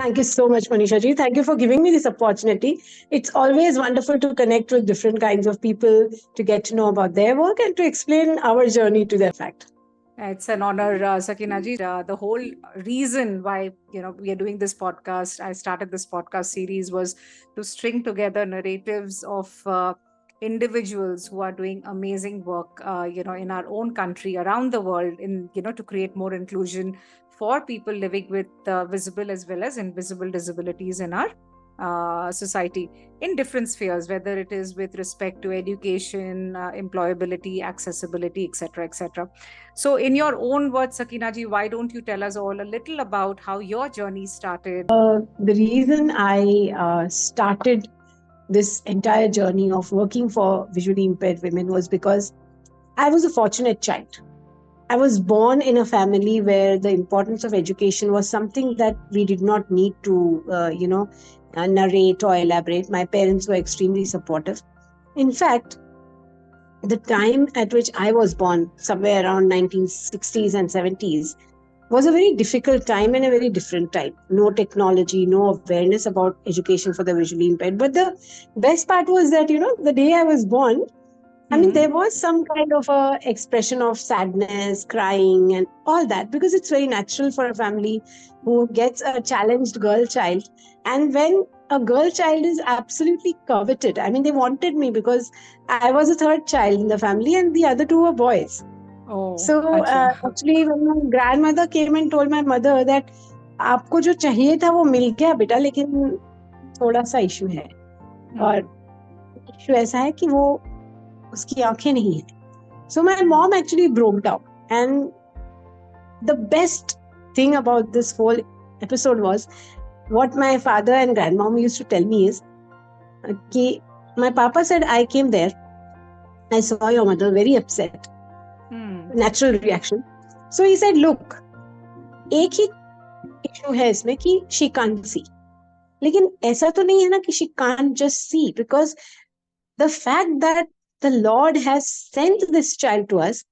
Thank you so much, Manisha ji. Thank you for giving me this opportunity. It's always wonderful to connect with different kinds of people, to get to know about their work and to explain our journey to their fact. It's an honor, Sakina ji. The whole reason why we are doing this podcast, I started this podcast series, was to string together narratives of individuals who are doing amazing work, in our own country, around the world, to create more inclusion for people living with visible as well as invisible disabilities in our society in different spheres, whether it is with respect to education, employability, accessibility, etc., etc. So, in your own words, Sakina ji, why don't you tell us all a little about how your journey started? The reason I started this entire journey of working for visually impaired women was because I was a fortunate child. I was born in a family where the importance of education was something that we did not need to, narrate or elaborate. My parents were extremely supportive. In fact, the time at which I was born, somewhere around 1960s and 70s, was a very difficult time and a very different time. No technology, no awareness about education for the visually impaired. But the best part was that, the day I was born, I mean, there was some kind of a expression of sadness, crying, and all that, because it's very natural for a family who gets a challenged girl child. And when a girl child is absolutely coveted, I mean, they wanted me because I was a third child in the family, and the other two were boys. Oh, So acha. actually, when my grandmother came and told my mother that आपको जो चाहिए था वो मिल गया बेटा, लेकिन थोड़ा सा इशू है, और इशू ऐसा है कि वो उसकी आंखें नहीं है. So my mom actually broke down, and the best thing about this whole episode was what my father and grandmom used to tell me is कि my papa said, I came there, I saw your mother very upset. Natural reaction. So he said, look, एक ही issue है इसमें कि she can't see. लेकिन ऐसा तो नहीं है ना कि she can't just see, because the fact that the Lord has sent this child to us,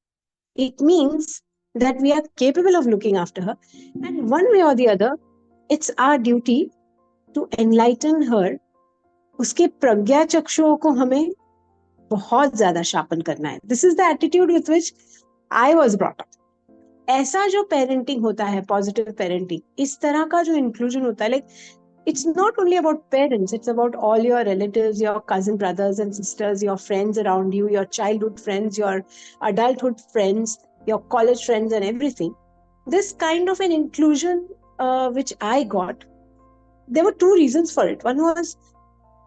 it means that we are capable of looking after her. And one way or the other, it's our duty to enlighten her. उसके प्रज्ञा चक्षुओं को हमें बहुत ज्यादा sharpen करना है. This is the attitude with which I was brought up. ऐसा जो parenting होता है, पॉजिटिव पेरेंटिंग, इस तरह का जो इंक्लूजन होता है, like it's not only about parents, it's about all your relatives, your cousin brothers and sisters, your friends around you, your childhood friends, your adulthood friends, your college friends, and everything. This kind of an inclusion which I got, there were two reasons for it. One was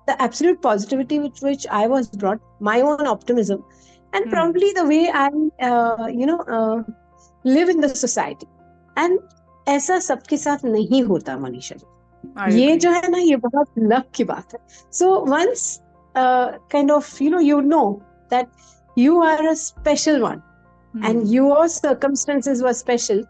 the absolute positivity with which I was brought, my own optimism, and probably the way I live in the society. And ऐसा सबके साथ नहीं होता, मनीषा जी. ये जो है ना, ये बहुत लक की बात है. So once kind of you know that you are a special one and your circumstances were special.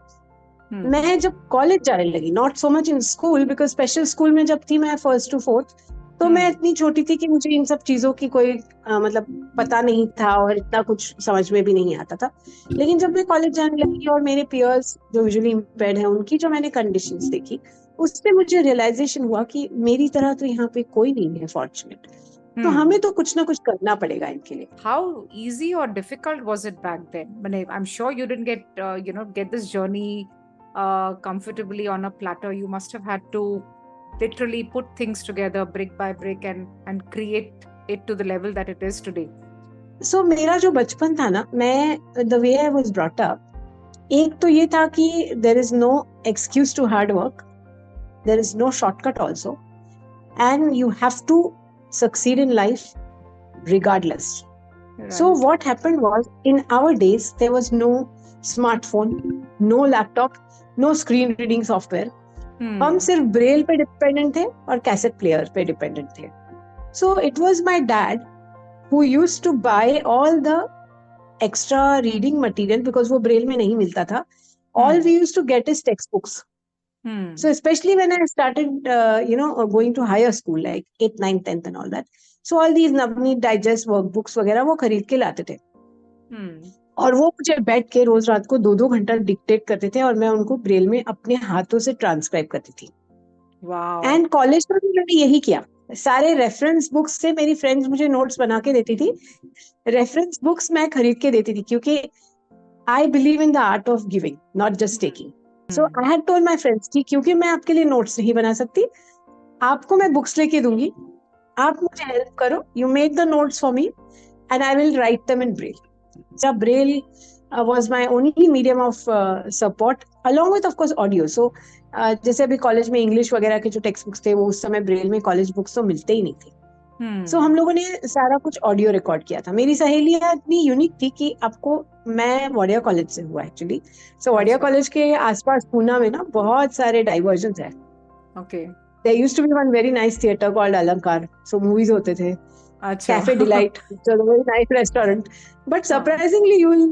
मैं जब कॉलेज जाने लगी, not so much in school, because special school में जब थी मैं 1st to 4th, तो मैं इतनी छोटी थी कि मुझे इन सब चीजों की कोई मतलब पता नहीं था और इतना कुछ समझ में भी नहीं आता था. लेकिन जब मैं कॉलेज जाने लगी और मेरे पियर्स जो विजुअली इम्पेयर्ड हैं उनकी जो मैंने कंडीशंस देखी, उससे मुझे रियलाइजेशन हुआ कि मेरी तरह तो यहाँ पे कोई नहीं है फॉर्चुनेट. तो हमें तो कुछ ना कुछ करना पड़ेगा इनके लिए. How easy or difficult was it back then? I'm sure you didn't get this journey comfortably on a platter. You must have had to literally put things together brick by brick and create it to the level that it is today. So मेरा जो बचपन था ना, मैं the way I was brought up, एक तो ये था कि there is no excuse to hard work, there is no shortcut also, and you have to succeed in life regardless. Right. So what happened was, in our days there was no smartphone, no laptop, no screen reading software. हम सिर्फ Braille पे dependent थे और cassette player पे dependent थे. So it was my dad who used to buy all the extra reading material because वो Braille में नहीं मिलता था. All we used to get is textbooks. So especially when I started going to higher school, like 8th, 9th, 10th and all that, so all these Navneet Digest workbooks वगैरह वो खरीद के लाते थे. और वो मुझे बैठ के रोज रात को 2-2 घंटा डिक्टेट करते थे और मैं उनको ब्रेल में अपने हाथों से ट्रांसक्राइब करती थी. Wow. एंड कॉलेज में भी मैंने यही किया, सारे रेफरेंस बुक्स से मेरी फ्रेंड्स मुझे नोट्स बना के देती थी, रेफरेंस बुक्स मैं खरीद के देती थी, क्योंकि I believe in the art of giving, not just taking. So I had told my friends कि क्योंकि मैं आपके लिए नोट्स नहीं बना सकती, आपको मैं बुक्स लेके दूंगी, आप मुझे हेल्प करो, you make the notes for me and I will write them in Braille. So Braille was my only medium of support, along with of course audio. So जैसे अभी कॉलेज में इंग्लिश वगैरह के जो टेक्स्ट बुक्स थे, वो उस समय ब्रेल में कॉलेज बुक्स तो मिलते ही नहीं थे. सो हम लोगों ने सारा कुछ ऑडियो रिकॉर्ड किया था. मेरी सहेलियां इतनी यूनिक थी कि आपको, मैं वाडिया कॉलेज से हुआ एक्चुअली. सो वाडिया कॉलेज के आसपास पूना में ना बहुत सारे डाइवर्जन्स है. Okay. There used to be one very nice theater called Alankar. So movies होते थे. Cafe Delight, which was a very nice restaurant. But surprisingly, you will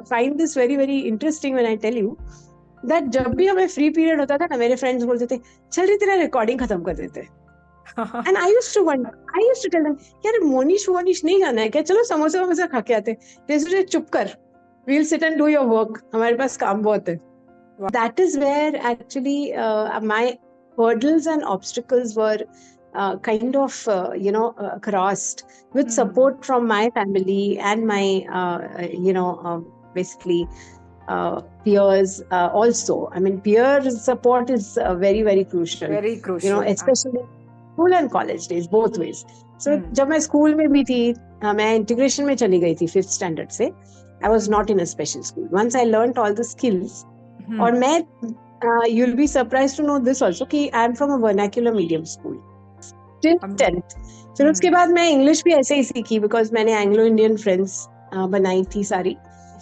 find this very, very interesting when I tell you that जब भी हमें free period होता था ना, मेरे friends बोलते थे, चल रही तेरा recording खत्म कर देते. And I used to wonder, I used to tell them, यार मोनिश नहीं जाना है क्या? चलो समोसा वमोसा खा के आते. They used to say, चुप कर, we'll sit and do your work. हमारे पास काम बहुत है. That is where actually my hurdles and obstacles were kind of crossed with support from my family and my basically peers also. I mean, peer support is very, very crucial. Very crucial. Especially school and college days, both ways. So जब मैं school में भी थी, मैं integration में चली गई थी 5th स्टैंडर्ड से. I was not in a special school. Once I learned all the skills, और मैं you'll be surprised to know this also कि I am from a vernacular medium school till 10th. फिर उसके बाद मैं English भी ऐसे ही सीखी, because मैंने एंग्लो इंडियन फ्रेंड्स बनाई थी सारी.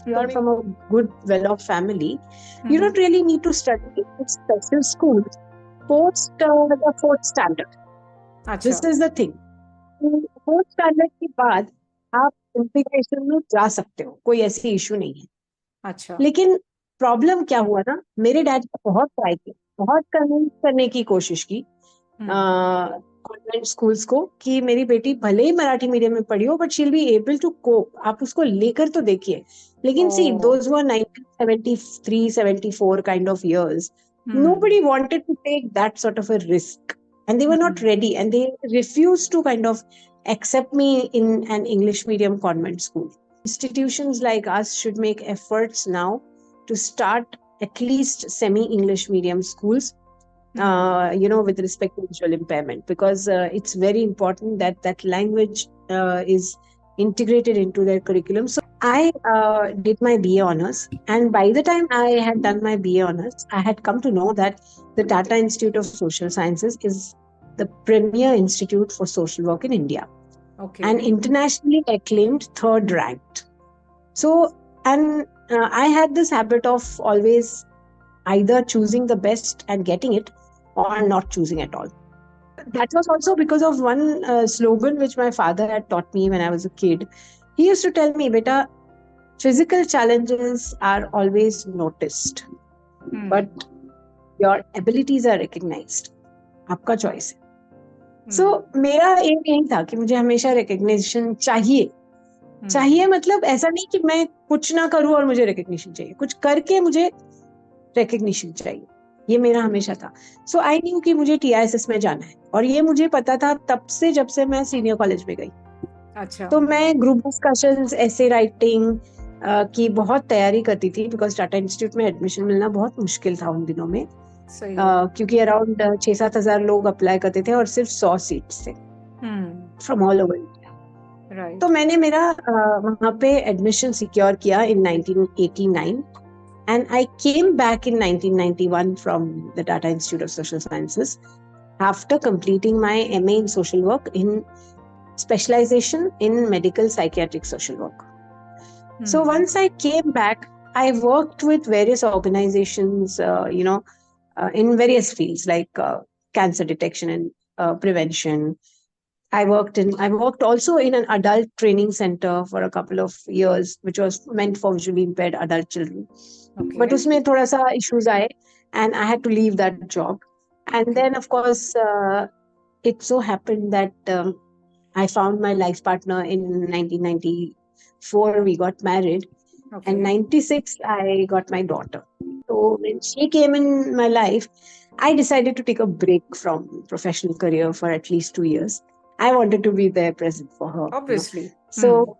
You are from a good well-off family. You don't really need to study in special schools post the 4th standard. This is the thing. 4th standard के बाद आप इंटीग्रेशन में जा सकते हो, कोई ऐसी इशू नहीं है. अच्छा. लेकिन प्रॉब्लम क्या हुआ ना, मेरे डैड ने बहुत ट्राई किया, बहुत कन्विंस करने की कोशिश की कॉन्वेंट स्कूल्स को कि मेरी बेटी भले ही मराठी मीडियम में पढ़ी हो, but she will be able to cope. आप उसको लेकर तो देखिए. लेकिन see, those were 1973 74 kind of years. Nobody wanted to take that sort of a risk, and they were not ready, and they refused to kind of accept me in an English medium convent school. Institutions like us should make efforts now to start at least semi-English medium schools, with respect to visual impairment, because it's very important that that language is integrated into their curriculum. So I did my BA honors, and by the time I had done my BA honors, I had come to know that the Tata Institute of Social Sciences is the premier institute for social work in India. Okay. And internationally acclaimed, 3rd ranked. So, and I had this habit of always either choosing the best and getting it, or not choosing at all. That was also because of one slogan which my father had taught me when I was a kid. He used to tell me, beta, physical challenges are always noticed, but your abilities are recognized. आपका choice है. So मेरा M यही था कि मुझे हमेशा recognition चाहिए. चाहिए मतलब ऐसा नहीं कि मैं कुछ ना करूं और मुझे recognition चाहिए, कुछ करके मुझे recognition चाहिए. ये मेरा हमेशा था. सो आई न्यू कि मुझे TISS में जाना है, और ये मुझे पता था तब से, जब से मैं सीनियर कॉलेज में गई. अच्छा. तो मैं ग्रुप डिस्कशंस, ऐसे राइटिंग की बहुत तैयारी करती थी, बिकॉज टाटा इंस्टीट्यूट में एडमिशन मिलना बहुत मुश्किल था उन दिनों में. क्योंकि अराउंड 6-7 हजार लोग अप्लाई करते थे और सिर्फ 100 सीट्स थे फ्रॉम ऑल ओवर इंडिया. तो मैंने मेरा वहां पे एडमिशन सिक्योर किया इन 1989. And I came back in 1991 from the Tata Institute of Social Sciences after completing my MA in social work in specialization in medical psychiatric social work. So once I came back, I worked with various organizations, in various fields like cancer detection and prevention. I worked also in an adult training center for a couple of years, which was meant for visually impaired adult children. Okay. But उसमें थोड़ा सा issues आए, and I had to leave that job. And then, of course, it so happened that I found my life partner in 1994. We got married. Okay. And 96, I got my daughter. So when she came in my life, I decided to take a break from professional career for at least 2 years. I wanted to be there present for her. Obviously. So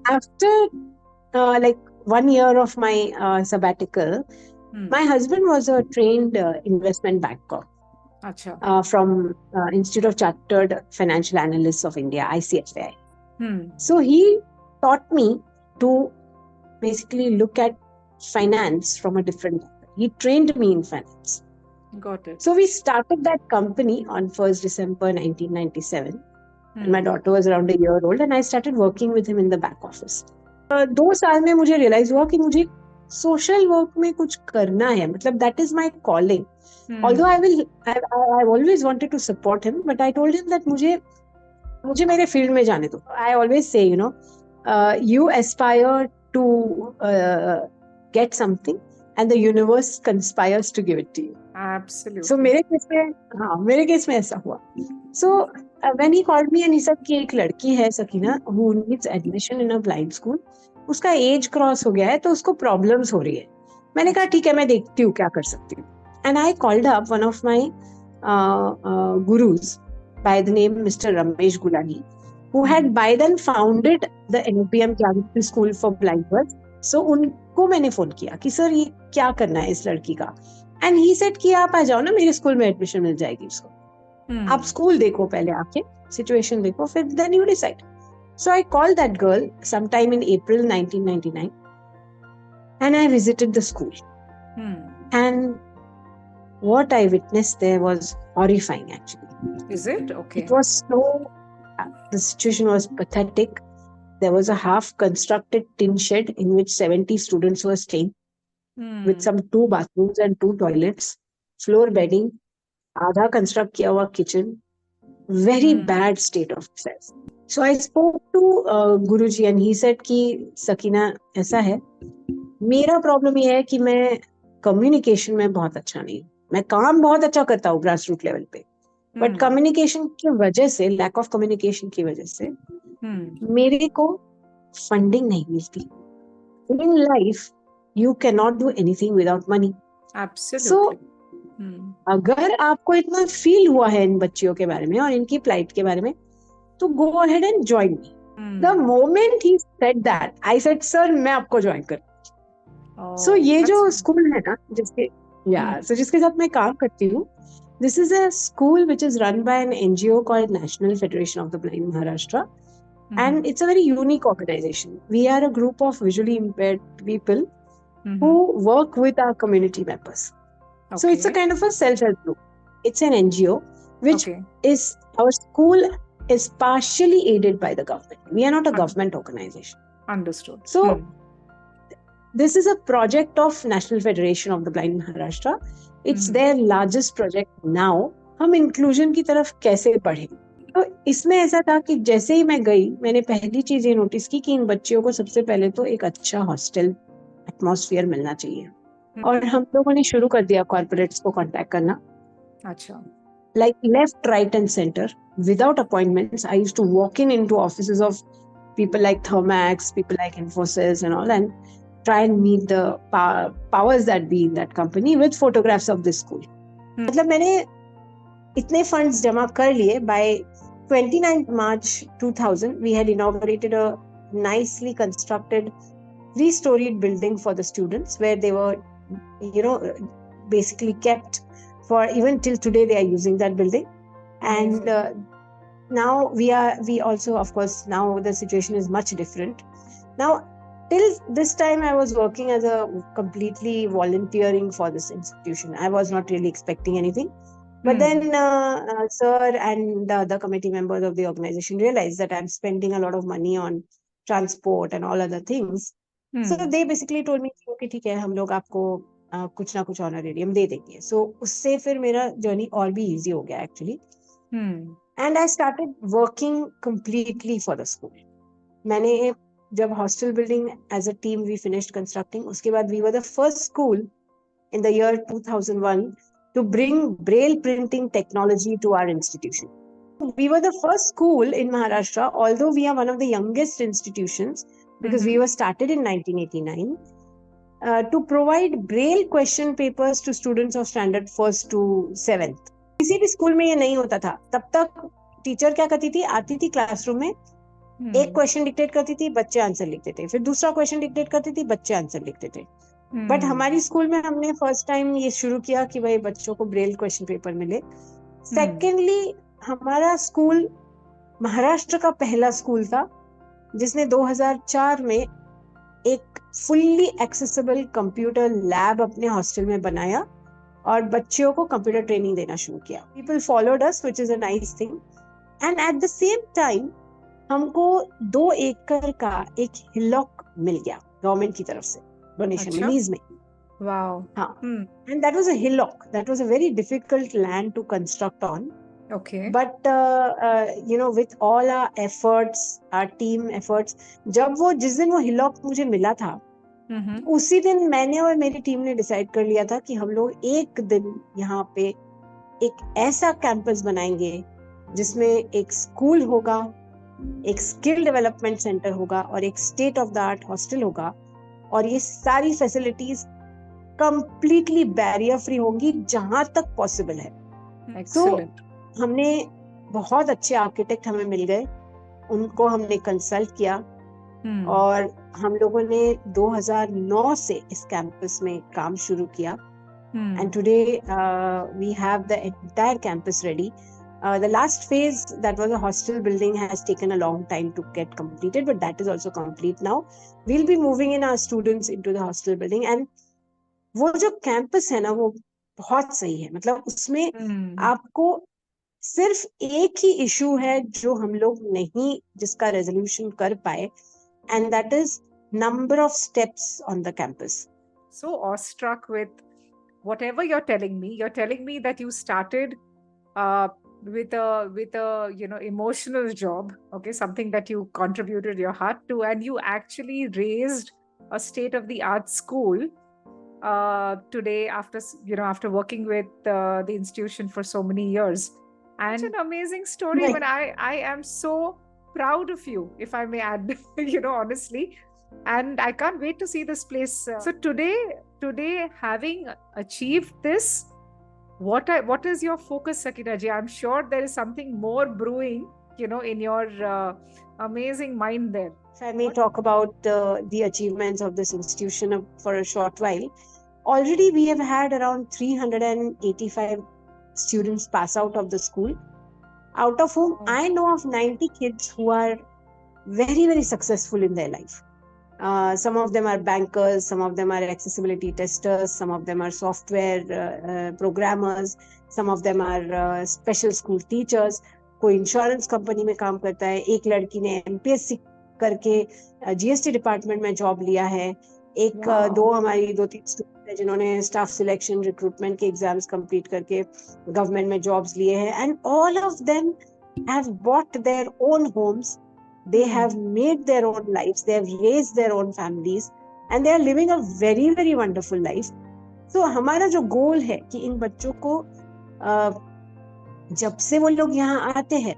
after like 1 year of my sabbatical, my husband was a trained investment banker from Institute of Chartered Financial Analysts of India, ICFI. So he taught me to basically look at finance from a different angle. He trained me in finance. Got it. So we started that company on 1st December 1997. And my daughter was around a year old and I started working with him in the back office. 2 साल में मुझे realize हुआ कि मुझे social work में कुछ करना है. मतलब that is my calling. Although I've always wanted to support him, but I told him that मुझे मेरे field में जाने दो. I always say, you aspire to get something and the universe conspires to give it to you. Absolutely. So मेरे case में ऐसा हुआ. So when he called me and he said कि एक लड़की है Sakina who needs admission in a blind school, उसका as cross हो गया है तो उसको प्रॉब्लम्स हो रही है. मैंने कहा ठीक है मैं देखती हूँ क्या कर सकती हूँ. And I called up one of my gurus by the name Mr. Ramesh Gulani, who had by then founded the NOPM Clarity School for Blind Birds. So उनको मैंने फोन किया कि सर ये क्या करना है इस लड़की का. And he said कि आप आ जाओ ना मेरे स्कूल में एडमिशन मिल जाएगी उसको. आप स्कूल देखो पहले आके, सिचुएशन देखो, फिर then you decide. So I called that girl sometime in April 1999 and I visited the school. And what I witnessed there was horrifying actually. Is it? Okay. It was the situation was pathetic. There was a half-constructed tin shed in which 70 students were staying with some 2 bathrooms and 2 toilets, floor bedding, आधा construct किया हुआ kitchen, very bad state of affairs. So I spoke to Guruji and he said कि सकीना ऐसा है, मेरा problem ये है कि मैं कम्युनिकेशन में बहुत अच्छा नहीं हूँ. मैं काम बहुत अच्छा करता हूँ ग्रास रूट लेवल पे, बट कम्युनिकेशन की वजह से, लैक ऑफ कम्युनिकेशन की वजह से मेरे को फंडिंग नहीं मिलती. In life you can not do anything without money. So अगर आपको इतना फील हुआ है इन बच्चियों के बारे में और इनकी प्लाइट के बारे में, तो go ahead and join me. The moment he said that, I said sir मैं आपको ज्वाइन कर. सो ये जो स्कूल है ना जिसके साथ मैं काम करती हूँ, this is a school which is run by an NGO called National Federation of the Blind Maharashtra, and it's a very unique organization. We are a group of visually impaired people who work with our community members. So it's a kind of a self-help group. It's an NGO which is, our school is partially aided by the government. We are not a government organization. Understood. So this is a project of National Federation of the Blind Maharashtra. It's their largest project now. हम inclusion की तरफ कैसे बढ़े. तो इसमें ऐसा था कि जैसे ही मैं गई, मैंने पहली चीज ये नोटिस की कि इन बच्चियों को सबसे पहले तो एक अच्छा हॉस्टल एटमॉस्फेयर मिलना चाहिए. और हम लोगों ने शुरू कर दिया कॉर्पोरेट्स को कांटेक्ट करना. अच्छा. Like left, right and center, without appointments, I used to walk into offices of people like Thermax, people like Infosys and all, and try and meet the powers that be in that company with photographs of this school. मतलब मैंने इतने funds जमा कर लिए. By 29th March 2000, we had inaugurated a nicely constructed 3-storied building for the students where they were, basically kept for even till today. They are using that building. And now we also, of course, now the situation is much different. Now, till this time, I was working as a completely volunteering for this institution. I was not really expecting anything. But then sir and the other committee members of the organization realized that I'm spending a lot of money on transport and all other things. So they basically told me, okay, ठीक है, हम लोग आपको कुछ ना कुछ honorarium दे देंगे. So उससे फिर मेरा जर्नी और भी इजी हो गया actually. And I started working completely for the school. मैंने जब hostel building as a team we finished constructing, उसके बाद we were the first school in the year 2001 to bring braille printing technology to our institution. We were the first school in Maharashtra, although we are one of the youngest institutions because we were started in 1989. to provide braille question papers to students of standard 1st to 7th. किसी भी school में ये नहीं होता था. तब तक teacher क्या करती थी, आती थी क्लासरूम में, एक क्वेश्चन डिक्टेट करती थी, बच्चे आंसर लिखते थे, फिर दूसरा क्वेश्चन डिक्टेट करती थी, बच्चे आंसर लिखते थे. बट हमारी स्कूल में हमने फर्स्ट टाइम ये शुरू किया कि भाई बच्चों को ब्रेल क्वेश्चन पेपर मिले. सेकेंडली, हमारा स्कूल महाराष्ट्र का पहला स्कूल था जिसने 2004 में एक फुल्ली एक्सेसिबल कंप्यूटर लैब अपने हॉस्टल में बनाया और बच्चों को कंप्यूटर ट्रेनिंग देना शुरू किया. People followed us, which is a nice thing. And at the same time हमको 2 एकड़ का एक हिलॉक मिल गया गवर्नमेंट की तरफ से, डोनेशन में, लीज में. Wow. हाँ. And that was a hillock. That was a very difficult land to construct on. Okay. But with all our efforts, our team efforts, जिस दिन वो hillock मुझे मिला था, उसी दिन मैंने और मेरी टीम ने डिसाइड कर लिया था कि हम लोग एक दिन यहाँ पे एक ऐसा कैंपस बनाएंगे जिसमें एक स्कूल होगा, एक स्किल डेवलपमेंट सेंटर होगा और एक state of the art hostel होगा, और ये सारी फैसिलिटीज कंप्लीटली बैरियर फ्री होंगी जहां तक पॉसिबल है. तो हमने बहुत अच्छे आर्किटेक्ट हमें मिल गए, उनको हमने कंसल्ट किया और हम लोगों ने 2009 से इस कैंपस में काम शुरू किया. And today we have the entire campus ready. The last phase, that was a hostel building, has taken a long time to get completed, but that is also complete now. We'll be moving in our students into the hostel building. And वो जो campus है ना, वो बहुत सही है. मतलब उसमें आपको सिर्फ एक ही इशू है जो हम लोग नहीं, जिसका रेजोल्यूशन कर पाए, and that is number of steps on the campus. So awestruck with whatever you're telling me. You're telling me that you started with a emotional job, okay, something that you contributed your heart to, and you actually raised a state of the art school today after working with the institution for so many years. And such an amazing story. Right. But I am so proud of you, if I may add, honestly, and I can't wait to see this place. So today having achieved this, what is your focus, Sakina ji? I'm sure there is something more brewing, in your amazing mind there. If I may talk about the achievements of this institution for a short while. Already we have had around 385 students pass out of the school, out of whom I know of 90 kids who are very, very successful in their life. Some of them are bankers, some of them are accessibility testers, some of them are software programmers, some of them are special school teachers. कोई insurance company में काम करता है, एक लड़की ने MPSC करके GST department में जॉब लिया है, दो तीन स्टूडेंट हैं जिन्होंने स्टाफ सिलेक्शन रिक्रूटमेंट के एग्जाम्स कंप्लीट करके गवर्नमेंट में जॉब्स लिए हैं. And all of them have bought their own homes. They have made their own lives, they have raised their own families, and they are living a very, very wonderful life. So हमारा जो गोल है कि इन बच्चों को जब से वो लोग यहाँ आते हैं,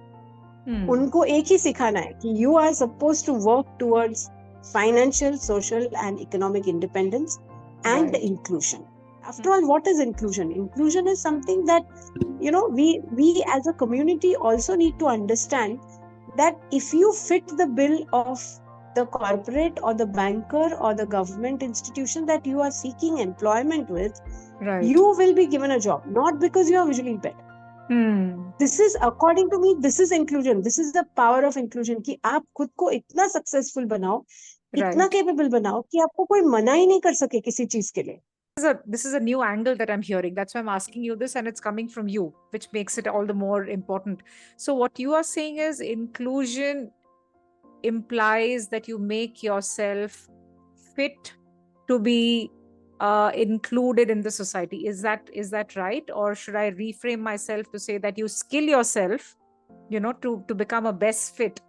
उनको एक ही सिखाना है कि you are supposed to work towards financial, social and economic independence and inclusion. After all, what is inclusion? Inclusion is something that, we as a community also need to understand that if you fit the bill of the corporate or the banker or the government institution that you are seeking employment with, right, you will be given a job, not because you are visually impaired. This is, according to me, this is inclusion. This is the power of inclusion कि आप खुद को इतना successful बनाओ, इतना capable बनाओ कि आपको कोई मना ही नहीं कर सके किसी चीज के लिए. This is a new angle that I'm hearing. That's why I'm asking you this, and it's coming from you, which makes it all the more important. So what you are saying is inclusion implies that you make yourself fit to be included in the society. Is that right? Or should I reframe myself to say that you skill yourself, to become a best fit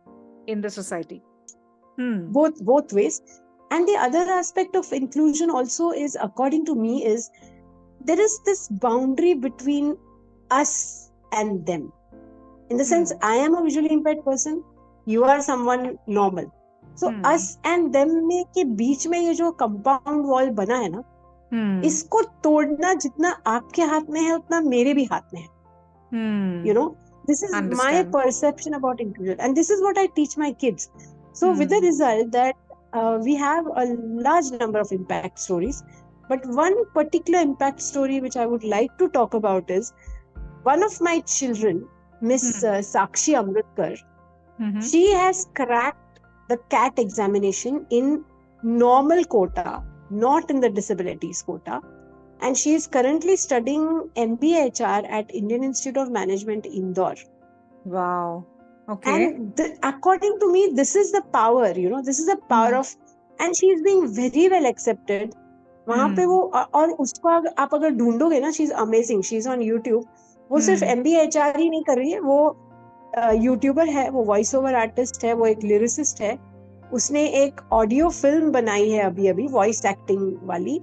in the society? Both ways. And the other aspect of inclusion also is, according to me, is there is this boundary between us and them. In the sense, I am a visually impaired person, you are someone normal. So us and them में के बीच में ये जो compound wall बना है ना, इसको तोड़ना जितना आपके हाथ में है उतना मेरे भी हाथ में है. You know, this is my perception about inclusion, and this is what I teach my kids. So with the result that we have a large number of impact stories, but one particular impact story which I would like to talk about is one of my children, Miss Sakshi Amritkar. She has cracked the CAT examination in normal quota, not in the disabilities quota. And she is currently studying MBA HR at Indian Institute of Management, Indore. Wow. Okay. And according to me, this is the power, you know, this is the power of, and she is being very well accepted. वहाँ पे वो, और उसको आप अगर ढूंढोगे ना, she is amazing. She is on YouTube. वो सिर्फ MBA HR ही नहीं कर रही है, वो यूट्यूबर है, वो वॉइस ओवर आर्टिस्ट है, वो एक लिरिसिस्ट है. उसने एक ऑडियो फिल्म बनाई है अभी वॉइस एक्टिंग वाली,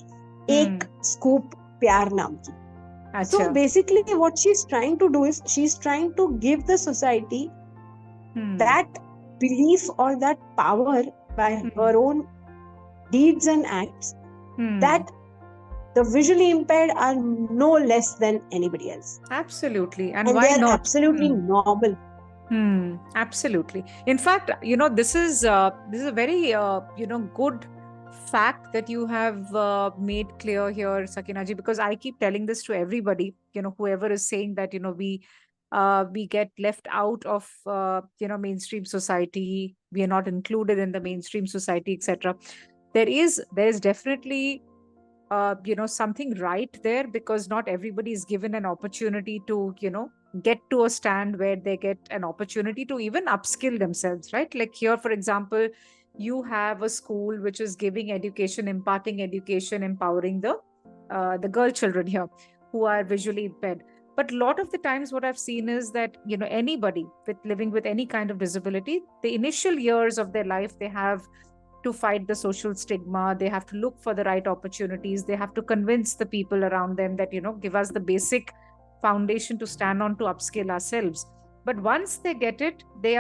एक स्कूप प्यार नाम की. So basically what she's trying to do is she's trying to give the society that belief or that power by her own deeds and acts that the visually impaired are no less than anybody else. Absolutely. And why they're not? Absolutely normal. Absolutely. In fact, you know, this is a very you know, good fact that you have made clear here, Sakina ji, because I keep telling this to everybody, you know, whoever is saying that, you know, we get left out of you know, mainstream society, we are not included in the mainstream society, etc. There is definitely you know, something right there, because not everybody is given an opportunity to, you know, get to a stand where they get an opportunity to even upskill themselves, right? Like here, for example, you have a school which is giving education, imparting education, empowering the girl children here who are visually impaired. But a lot of the times what I've seen is that, you know, anybody living with any kind of disability, the initial years of their life, they have to fight the social stigma, they have to look for the right opportunities, they have to convince the people around them that, you know, give us the basic foundation to stand on, to upskill ourselves. But once they get it, they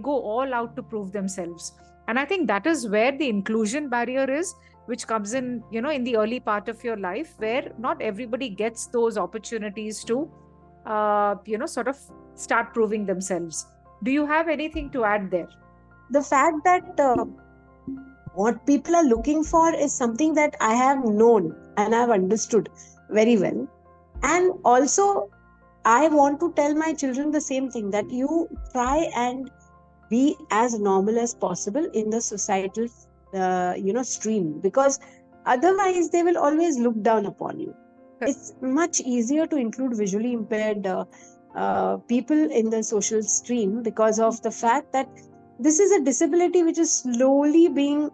go all out to prove themselves. And I think that is where the inclusion barrier is, which comes in, you know, in the early part of your life, where not everybody gets those opportunities to you know, sort of start proving themselves. Do you have anything to add there? The fact that what people are looking for is something that I have known and I have understood very well. And also I want to tell my children the same thing, that you try and be as normal as possible in the societal you know, stream, because otherwise they will always look down upon you. It's much easier to include visually impaired people in the social stream because of the fact that this is a disability which is slowly being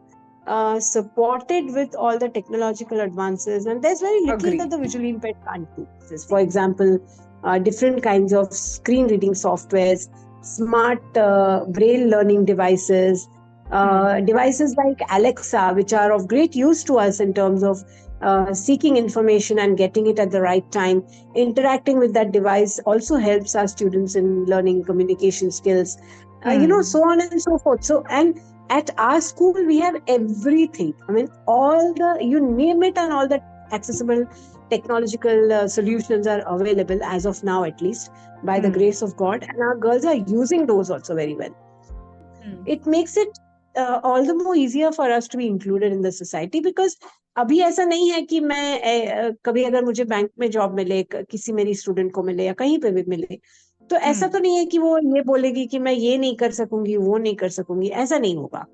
supported with all the technological advances, and there's very little that the visually impaired can't do. For example, different kinds of screen reading softwares, smart braille learning devices, devices like Alexa, which are of great use to us in terms of seeking information and getting it at the right time. Interacting with that device also helps our students in learning communication skills, you know, so on and so forth. So, and at our school, we have everything. I mean, all the, you name it, and all the accessible technological solutions are available as of now, at least, by the grace of God. And our girls are using those also very well. It makes it all the more easier for us to be included in the society, because अभी ऐसा नहीं है कि मैं कभी अगर मुझे bank में जॉब मिले, किसी मेरी स्टूडेंट को मिले या कहीं पे भी मिले, तो ऐसा तो नहीं है कि वो ये बोलेगी कि मैं ये नहीं कर सकूंगी, वो नहीं कर सकूंगी, ऐसा नहीं होगा.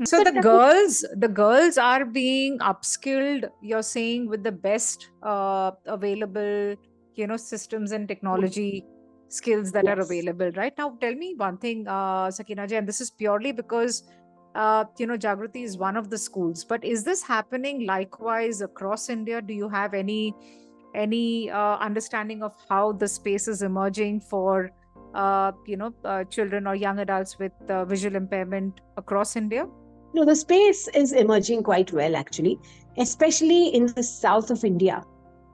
So the girls are being upskilled, you're saying, with the best available, you know, systems and technology skills that are available right now. Tell me one thing, Sakina ji, and this is purely because you know, Jagriti is one of the schools, but is this happening likewise across India? Do you have any understanding of how the space is emerging for you know, children or young adults with visual impairment across India? No, the space is emerging quite well, actually, especially in the south of India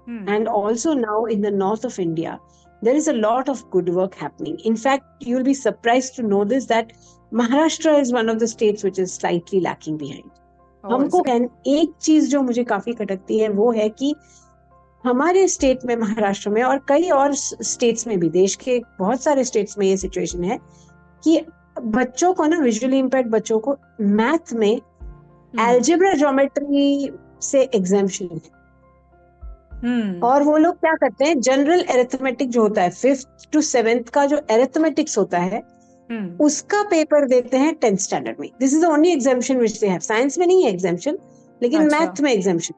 and also now in the north of India. there is a lot of good work happening. In fact, you'll be surprised to know this, that Maharashtra is one of the states which is slightly lacking behind. हमको एक चीज जो मुझे काफी खटकती है वो है कि हमारे स्टेट में, महाराष्ट्र में और कई और स्टेट्स में भी, देश के बहुत सारे स्टेट्स में ये सिचुएशन है कि बच्चों को ना, विजुअली इम्पेयर्ड बच्चों को मैथ में एल्जेब्रा ज्योमेट्री से एग्जाम्पशन है। और वो लोग क्या करते हैं, जनरल एरिथमेटिक जो होता है 5th to 7th का जो एरिथमेटिक्स होता है उसका पेपर देते हैं 10th स्टैंडर्ड में। This is the only exemption which they have. Science में नहीं है एग्जाम्पशन, लेकिन मैथ में एग्जाम्पशन।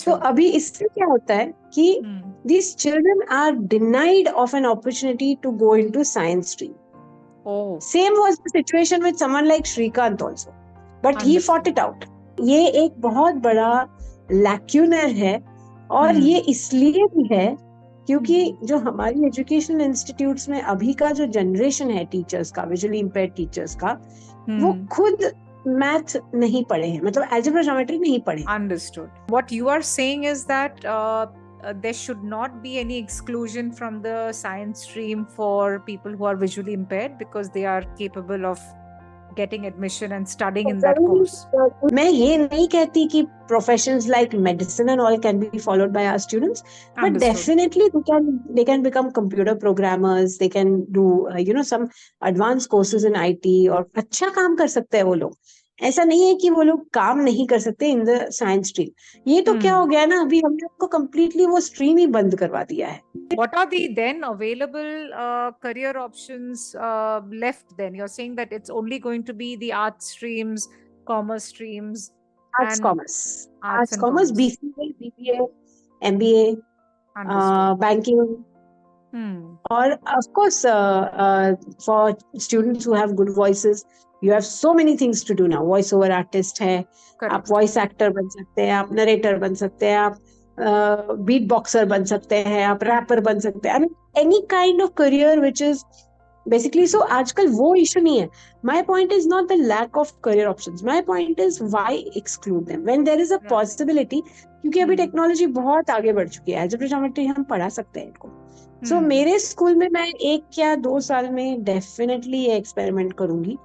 तो अभी इससे क्या होता है कि these children are denied of an opportunity to go into science stream. Same was the situation with someone like Shrikant also, but he fought it out. ये एक बहुत बड़ा लैक्यूनर है, और ये इसलिए भी है क्योंकि जो हमारी एजुकेशनल इंस्टीट्यूट्स में अभी का जो जनरेशन है टीचर्स का, विजुअली इम्पेयर्ड टीचर्स का, वो खुद मैथ नहीं पढ़े हैं, मतलब अलजेब्रा ज्योमेट्री नहीं पढ़े। Understood. What you are saying is that there should not be any exclusion from the science stream for people who are visually impaired because they are capable of getting admission and studying in that course. मैं ये नहीं कहती कि professions like medicine and all can be followed by our students, but definitely they can become computer programmers, they can do some advanced courses in IT, और अच्छा काम कर सकते हैं वो लोग। ऐसा नहीं है कि वो लोग काम नहीं कर सकते इन द साइंस स्ट्रीम। ये तो क्या हो गया ना, अभी हमने उनको completely वो स्ट्रीम ही बंद करवा दिया है। What are the then available career options left then? You're saying that it's only going to be the arts streams, commerce streams, arts, commerce, BCA, BBA, MBA, banking. Or of course, for students who have good voices, you have so many things to do now. Voice over artist है, आप voice actor बन सकते हैं, आप narrator बन सकते हैं, आप beat boxer बन सकते हैं, आप rapper बन सकते हैं। I mean, any kind of career which is basically, so आजकल वो issue नहीं है। My point is not the lack of career options. My point is why exclude them when there is a possibility, क्योंकि अभी technology बहुत आगे बढ़ चुकी है। अलजेब्रा ज्योमेट्री हम पढ़ा सकते हैं इनको। So मेरे स्कूल में मैं 1 या 2 साल में डेफिनेटली ये एक्सपेरिमेंट करूंगी,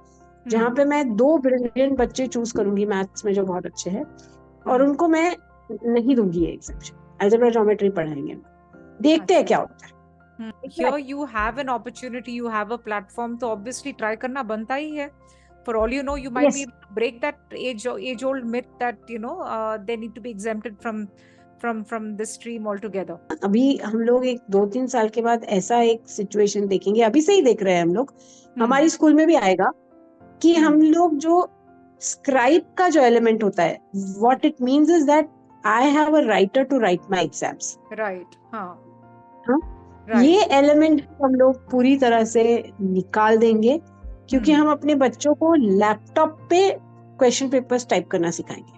जहाँ पे मैं 2 ब्रिलियंट बच्चे चूज करूंगी मैथ्स में जो बहुत अच्छे हैं, और उनको मैं नहीं दूंगी ये एग्जाम्पशन, अलजेब्रा ज्योमेट्री पढ़ाएंगे, देखते हैं क्या होता है। Here you have an opportunity, you have a platform, तो obviously try करना बनता ही है। For all you know, you might be able to break that age-old myth that they need to be exempted from this stream altogether. अभी हम लोग 2-3 साल के बाद ऐसा एक सिचुएशन देखेंगे, अभी से ही देख रहे हैं हम लोग, हमारी स्कूल में भी आएगा कि हम लोग जो स्क्राइब का जो एलिमेंट होता है, what it means is that I have a writer to write my exams. Right. ये एलिमेंट हम लोग पूरी तरह से निकाल देंगे, क्योंकि हम अपने बच्चों को लैपटॉप पे क्वेश्चन पेपर्स टाइप करना सिखाएंगे,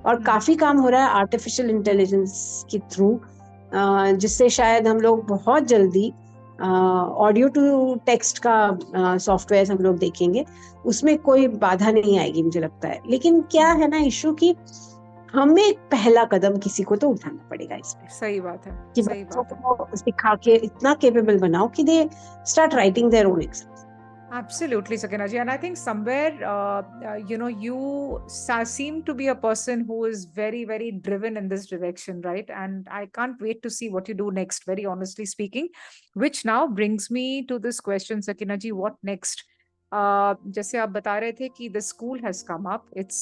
और काफी काम हो रहा है आर्टिफिशियल इंटेलिजेंस के थ्रू, जिससे शायद हम लोग बहुत जल्दी ऑडियो टू टेक्स्ट का सॉफ्टवेयर हम लोग देखेंगे, उसमें कोई बाधा नहीं आएगी मुझे लगता है। लेकिन क्या है ना इशू कि हमें पहला कदम किसी को तो उठाना पड़ेगा इसमें। सही बात है कि बच्चों को सिखा के इतना केपेबल बनाओ कि they start writing their own exams. Absolutely, Sakina ji. And I think somewhere, you seem to be a person who is very, very driven in this direction, right? And I can't wait to see what you do next, very honestly speaking, which now brings me to this question, Sakina ji, what next? जैसे आप बता रहे थे कि the school has come up. It's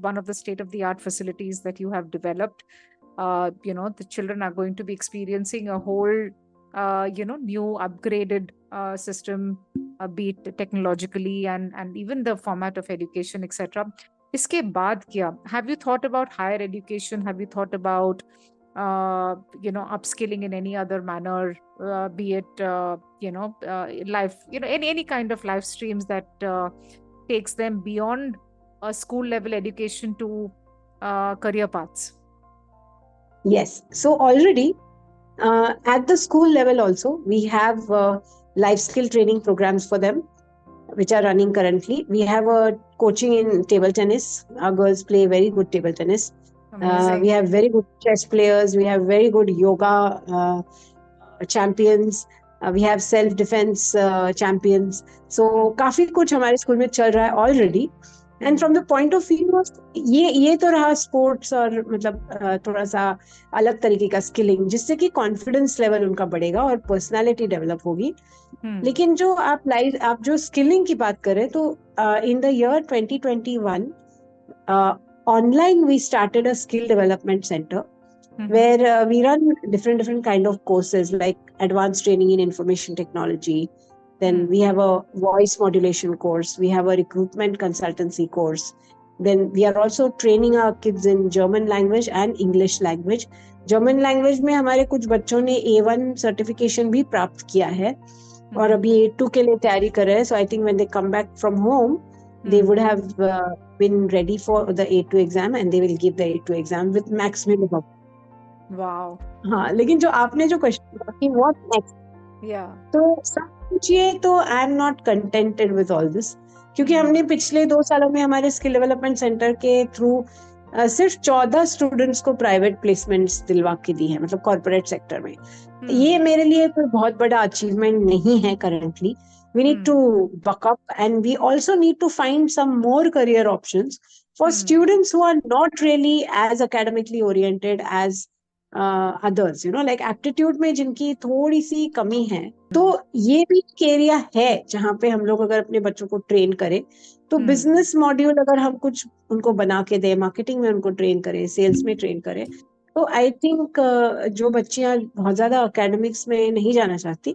one of the state-of-the-art facilities that you have developed. The children are going to be experiencing a whole new upgraded system, be it technologically and even the format of education, etc. इसके बाद क्या? Have you thought about higher education? Have you thought about upskilling in any other manner, be it life, any kind of life streams that takes them beyond a school level education to career paths? Yes, so already at the school level also we have life skill training programs for them, which are running currently. We have a coaching in table tennis. Our girls play very good table tennis. We have very good chess players. We have very good yoga champions. We have self defence champions. So काफी कुछ हमारे school में चल रहा है already. And from the point of view of ये तो रहा स्पोर्ट्स और मतलब थोड़ा सा अलग तरीके का स्किलिंग, जिससे कि कॉन्फिडेंस लेवल उनका बढ़ेगा और पर्सनालिटी डेवलप होगी. लेकिन जो आप जो स्किलिंग की बात करें तो इन the year 2021 online we started a skill development center where we run different kind of courses like advanced training in information technology. Then we have a voice modulation course. We have a recruitment consultancy course. Then we are also training our kids in German language and English language. German language में हमारे कुछ बच्चों ने A1 certification भी प्राप्त किया है और अभी A2 के लिए तैयारी कर रहे हैं. So I think when they come back from home, they would have been ready for the A2 exam and they will give the A2 exam with max minimum. Wow. हाँ, लेकिन जो आपने जो क्वेश्चन किया कि व्हाट नेक्स्ट, तो सब पूछिए तो I am not contented with all this, क्योंकि हमने पिछले 2 सालों में हमारे स्किल डेवलपमेंट सेंटर के थ्रू सिर्फ 14 स्टूडेंट्स को प्राइवेट प्लेसमेंट्स दिलवा के दी है, मतलब कॉर्पोरेट सेक्टर में. ये मेरे लिए कोई बहुत बड़ा अचीवमेंट नहीं है currently. We need to buck up and we also need to find some more career options for students who are not really as academically oriented as others, you know, like aptitude में जिनकी थोड़ी सी कमी है. तो ये भी एक area है जहाँ पे हम लोग अगर अपने बच्चों को ट्रेन करें तो बिजनेस मॉड्यूल अगर हम कुछ उनको बना के दें, मार्केटिंग में उनको ट्रेन करें, सेल्स में ट्रेन करें, तो आई थिंक जो बच्चियां बहुत ज्यादा एकेडमिक्स में नहीं जाना चाहती,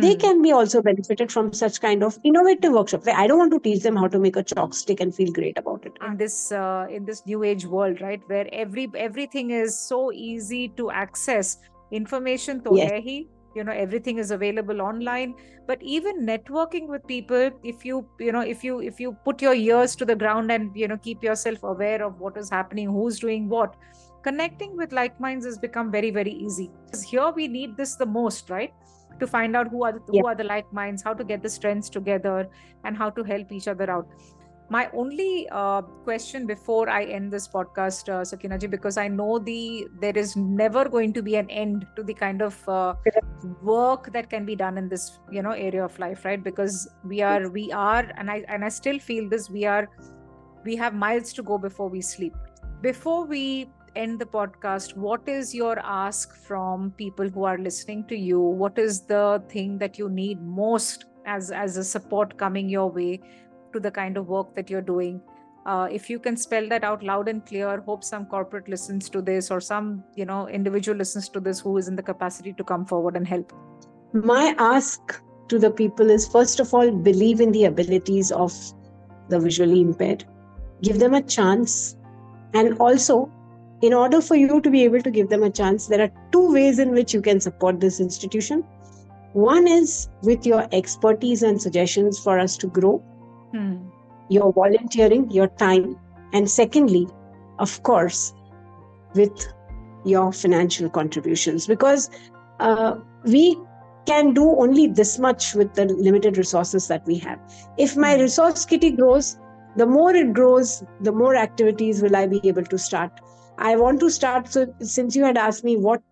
they can be also benefited from such kind of innovative workshops. Like, I don't want to teach them how to make a chalk stick and feel great about it. In this new age world, right, where everything is so easy to access, information to hai hi, you know, everything is available online. But even networking with people, if you put your ears to the ground and, you know, keep yourself aware of what is happening, who's doing what, connecting with like minds has become very, very easy. Here we need this the most, right? To find out who are the like minds, how to get the strengths together, and how to help each other out. My only question before I end this podcast, Sakina ji, because I know there is never going to be an end to the kind of work that can be done in this, you know, area of life, right? Because we are, and I still feel this, we have miles to go before we sleep. Before we end the podcast, what is your ask from people who are listening to you? What is the thing that you need most as a support coming your way to the kind of work that you're doing? If you can spell that out loud and clear, hope some corporate listens to this, or some, you know, individual listens to this who is in the capacity to come forward and help. My ask to the people is, first of all, believe in the abilities of the visually impaired. Give them a chance. And also, in order for you to be able to give them a chance, there are 2 ways in which you can support this institution. One is with your expertise and suggestions for us to grow, your volunteering, your time. And secondly, of course, with your financial contributions, because we can do only this much with the limited resources that we have. If my resource kitty grows, the more it grows, the more activities will I be able to start. I want to start. So since you had asked me what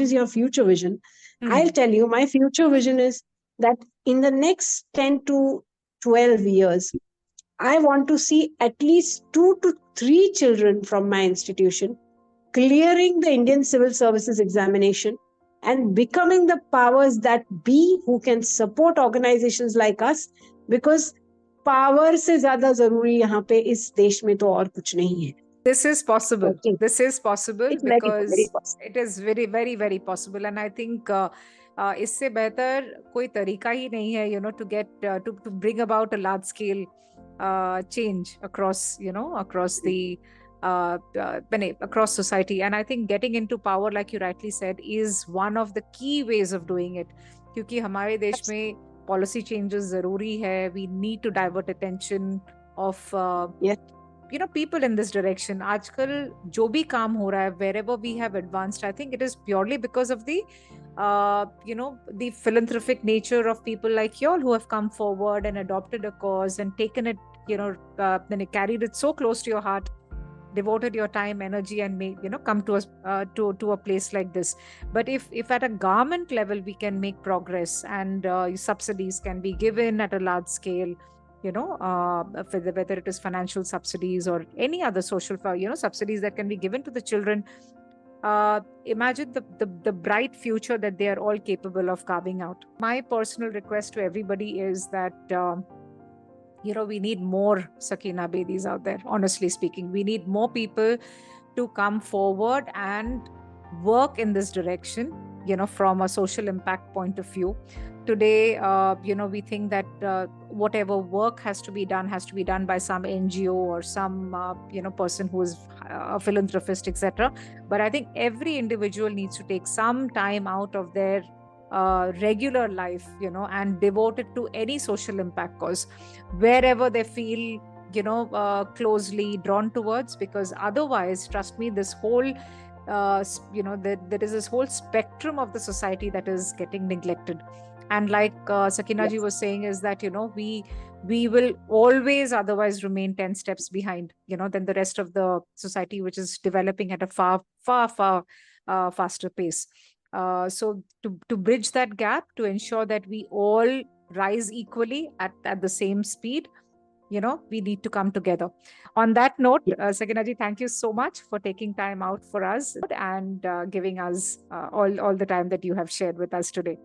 is your future vision, I'll tell you, my future vision is that in the next 10 to 12 years, I want to see at least 2 to 3 children from my institution clearing the Indian Civil Services examination and becoming the powers that be who can support organizations like us, because power से ज्यादा जरूरी यहाँ पे इस देश में तो और कुछ नहीं है. This is possible. Okay. This is possible. It's because very possible. It is very, very, very possible. And I think इससे बेहतर कोई तरीका ही नहीं है, you know, to get to bring about a large scale change across, you know, across the across society. And I think getting into power, like you rightly said, is one of the key ways of doing it. क्योंकि हमारे देश में policy changes जरूरी है. We need to divert attention of you know, people in this direction. आजकल जो भी काम हो रहा है, wherever we have advanced, I think it is purely because of the you know, the philanthropic nature of people like you all who have come forward and adopted a cause and taken it, you know, then carried it so close to your heart devoted your time, energy, and make, come to us to a place like this. But if at a government level we can make progress, and subsidies can be given at a large scale, whether it is financial subsidies or any other social subsidies that can be given to the children, imagine the bright future that they are all capable of carving out. My personal request to everybody is that we need more Sakina Bedis out there. Honestly speaking, we need more people to come forward and work in this direction, from a social impact point of view. Today, we think that whatever work has to be done by some NGO or some person who is a philanthropist, etc. But I think every individual needs to take some time out of their regular life, and devote it to any social impact cause, wherever they feel closely drawn towards. Because otherwise, trust me, this whole there is this whole spectrum of the society that is getting neglected. And like Sakina ji was saying, is that we will always otherwise remain 10 steps behind than the rest of the society, which is developing at a far faster pace. So to bridge that gap, to ensure that we all rise equally at the same speed, we need to come together. On that note, Sakina ji, thank you so much for taking time out for us and giving us all the time that you have shared with us today.